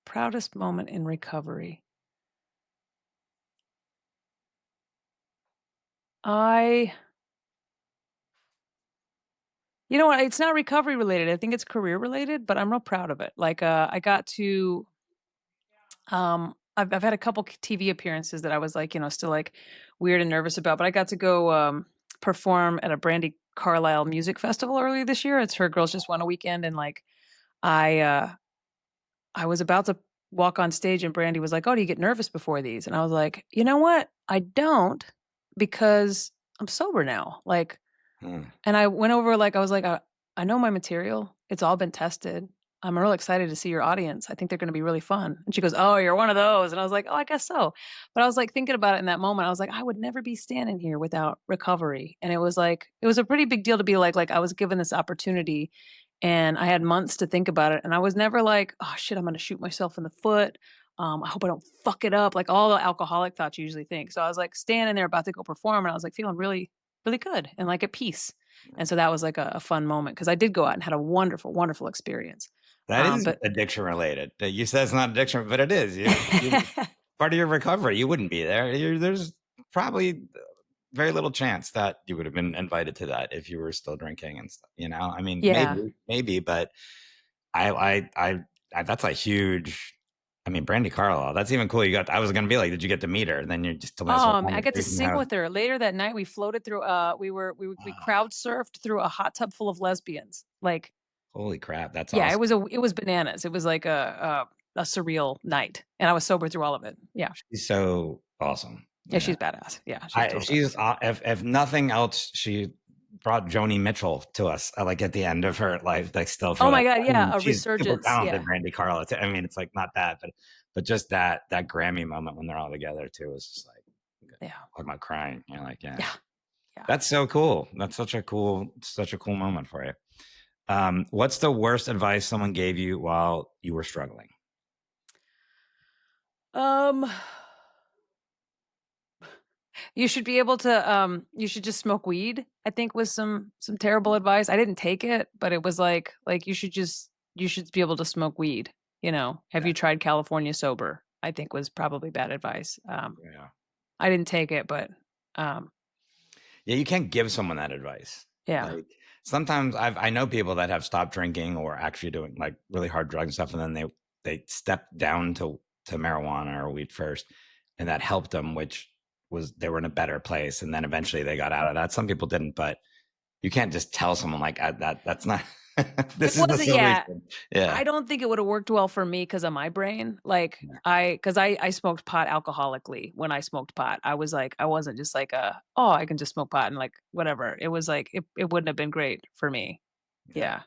Proudest moment in recovery. You know what? It's not recovery related. I think it's career related, but I'm real proud of it. Like, I got to, I've had a couple TV appearances that I was like, still like weird and nervous about, but I got to go, perform at a Brandy Carlisle music festival earlier this year. It's her Girls Just Want a Weekend. And like, I, uh, I was about to walk on stage and Brandy was like, oh, do you get nervous before these? And I was like, you know what? I don't, because I'm sober now. Like, Hmm. and I went over, like, I was like, I know my material. It's all been tested. I'm real excited to see your audience. I think they're going to be really fun. And she goes, oh, you're one of those. And I was like, oh, I guess so. But I was like thinking about it in that moment. I was like, I would never be standing here without recovery. And it was like, it was a pretty big deal to be like I was given this opportunity and I had months to think about it. And I was never like, oh shit, I'm going to shoot myself in the foot. I hope I don't fuck it up. Like all the alcoholic thoughts you usually think. So I was like standing there about to go perform and I was like feeling really, really good and like at peace. And so that was like a fun moment because I did go out and had a wonderful, wonderful experience. That is But addiction related. You said it's not addiction, but it is. Part of your recovery. You wouldn't be there. There's probably very little chance that you would have been invited to that if you were still drinking and stuff. I mean, yeah. maybe, but I that's a huge. I mean, Brandy Carlisle. That's even cool. I was gonna be like, did you get to meet her? And then you just told me this whole I got to conversation sing how- with her later that night. We floated through. We crowd surfed through a hot tub full of lesbians. Like, Holy crap, that's yeah, awesome. it was bananas. It was like a surreal night, and I was sober through all of it. Yeah, She's so awesome. yeah, she's badass. Yeah, she's totally She's badass. if nothing else, she brought Joni Mitchell to us like at the end of her life, like still for Oh that. my god, I mean, yeah, a she's super resurgence. talented, Yeah, Brandy Carlisle. I mean, it's like not that, but just that Grammy moment when they're all together too is just like yeah, talking about crying. You're like, yeah, yeah, yeah. that's so cool. That's such a cool moment for you. What's the worst advice someone gave you while you were struggling? Um, you should be able to. You should just smoke weed. I think was some terrible advice. I didn't take it, but it was like you should be able to smoke weed. Have Yeah, you tried California sober? I think was probably bad advice. yeah, I didn't take it, but um, yeah. You can't give someone that advice. yeah, Like sometimes I know people that have stopped drinking or actually doing like really hard drugs and stuff, and then they stepped down to marijuana or weed first, and that helped them, which was they were in a better place, and then eventually they got out of that. Some people didn't, but you can't just tell someone like that. That's not. This It is the wasn't, yeah. solution. Yeah. I don't think it would have worked well for me because of my brain. Like Yeah. because I smoked pot alcoholically when I smoked pot. I was like, I wasn't just like oh, I can just smoke pot and like whatever. It was like it wouldn't have been great for me. Yeah.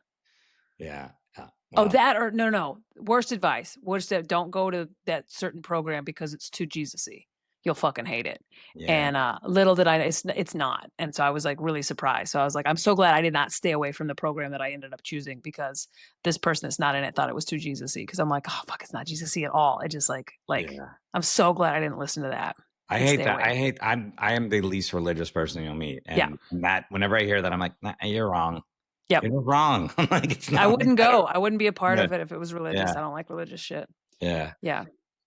Yeah. Yeah. Oh, Well, that or no. Worst advice. Worst don't go to that certain program because it's too Jesus-y. You'll fucking hate it. yeah. And little did I it's not. And so I was like really surprised. So I was like, I'm so glad I did not stay away from the program that I ended up choosing because this person that's not in it thought it was too Jesus-y. Because I'm like, oh fuck, it's not Jesus-y at all. It just like Yeah. I'm so glad I didn't listen to that I and hate stay that. away. I am the least religious person you'll meet. Yeah. And that whenever I hear that, I'm like, nah, you're wrong. Yep. You're wrong. I'm like, it's I not like wouldn't that. go. I wouldn't be a part Yeah. of it if it was religious. Yeah. I don't like religious shit. Yeah. Yeah.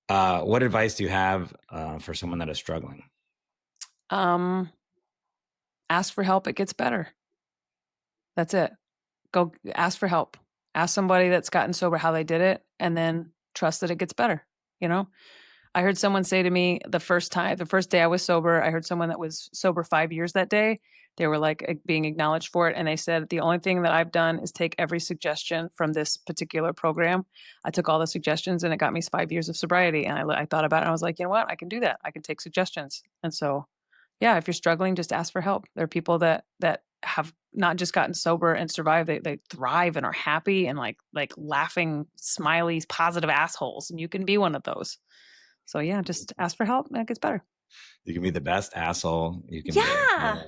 What advice do you have for someone that is struggling? Um Ask for help, it gets better. That's it. Go ask for help. Ask somebody that's gotten sober how they did it and then trust that it gets better, you know? I heard someone say to me the first day I was sober, I heard someone that was sober 5 years that day. They were like being acknowledged for it. And they said, the only thing that I've done is take every suggestion from this particular program. I took all the suggestions and it got me 5 years of sobriety. And I thought about it and I was like, you know what? I can do that. I can take suggestions. And so yeah, if you're struggling, just ask for help. There are people that have not just gotten sober and survived, they thrive and are happy and like laughing, smiley, positive assholes, and you can be one of those. So yeah, just ask for help and it gets better. You can be the best asshole you can be. Yeah.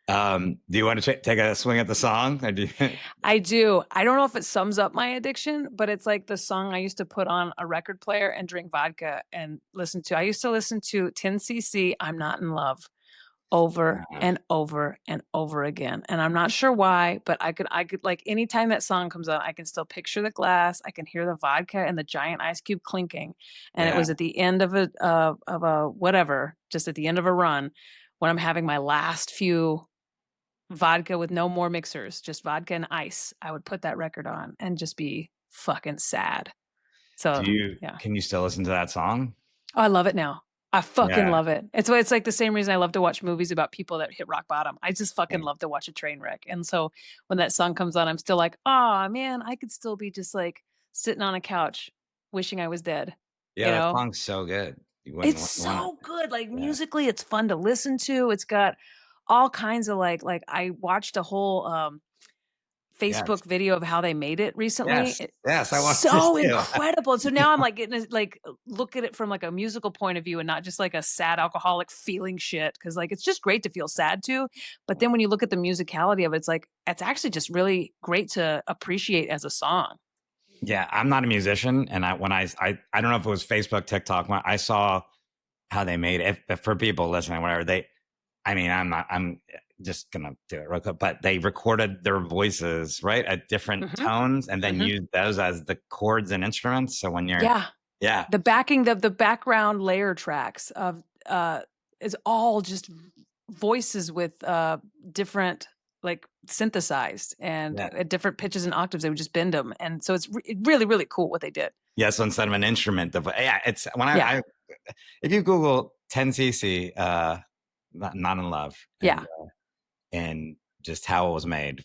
Yeah. Do you want to take a swing at the song? Or do you... I do. I don't know if it sums up my addiction, but it's like the song I used to put on a record player and drink vodka and listen to. I used to listen to 10cc I'm Not in Love over and over and over again. And I'm not sure why, but I could like anytime that song comes on, I can still picture the glass. I can hear the vodka and the giant ice cube clinking. And it Yeah. was at the end of a whatever, just at the end of a run when I'm having my last few vodka with no more mixers, just vodka and ice. I would put that record on and just be fucking sad. So yeah. Can you still listen to that song? Oh, I love it now. I fucking Yeah. love it. It's like the same reason I love to watch movies about people that hit rock bottom. I just fucking love to watch a train wreck. And so when that song comes on, I'm still like, oh man, I could still be just like sitting on a couch wishing I was dead. Yeah, You that know? song's so good. You wouldn't It's want so good. Like it. Yeah. musically, it's fun to listen to. It's got all kinds of like I watched a whole Yes. Facebook video of how they made it recently. Yes. Yes. I watched this So too. incredible. So now I'm like getting to like look at it from like a musical point of view and not just like a sad alcoholic feeling shit. Cause like it's just great to feel sad too. But then when you look at the musicality of it, it's like it's actually just really great to appreciate as a song. Yeah, I'm not a musician, and I don't know if it was Facebook, TikTok. When I saw how they made it. If for people listening, whatever I'm just gonna do it real quick. But they recorded their voices right at different Mhm. tones, and then Mhm. used those as the chords and instruments. So when you're Yeah. yeah, The background layer tracks of is all just voices with different like synthesized and yeah, at different pitches and octaves. They would just bend them, and so it's really really cool what they did. yeah. So instead of an instrument, yeah, it's when Yeah, I if you Google 10cc, not in love, yeah, and just how it was made,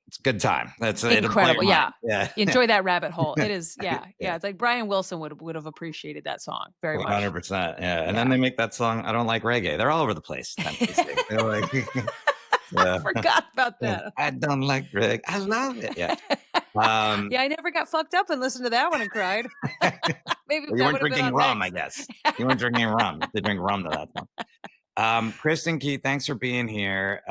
it's a good time. It'll blow incredible. your mind. Yeah, Yeah, enjoy that rabbit hole. It is. Yeah, yeah. yeah. It's like Brian Wilson would have appreciated that song very much. 100%. Yeah. And then Yeah, they make that song, I don't like reggae. They're all over the place. 10cc. They're like, I yeah. forgot about that. I don't like reggae. I love it. Yeah. Yeah, I never got fucked up and listened to that one and cried. Maybe You that weren't would have been drinking on rum, I next. guess. You weren't drinking rum. They drink rum to that song. Kristin Key, thanks for being here.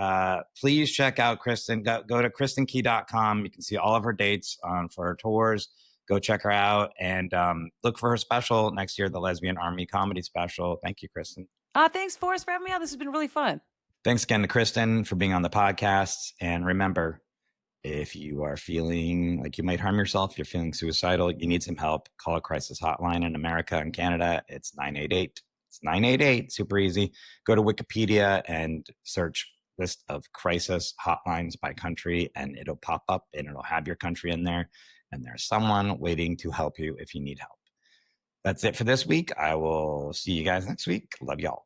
Please check out Kristin. Go to kristinkey.com. You can see all of her dates for her tours. Go check her out and look for her special next year, the Lesbian Army Comedy Special. Thank you, Kristin. Thanks, Forrest, for having me on. This has been really fun. Thanks again to Kristin for being on the podcast. And remember, if you are feeling like you might harm yourself, you're feeling suicidal, you need some help, call a crisis hotline in America and Canada. It's 988. It's 988, super easy. Go to Wikipedia and search list of crisis hotlines by country, and it'll pop up and it'll have your country in there. And there's someone waiting to help you if you need help. That's it for this week. I will see you guys next week. Love y'all.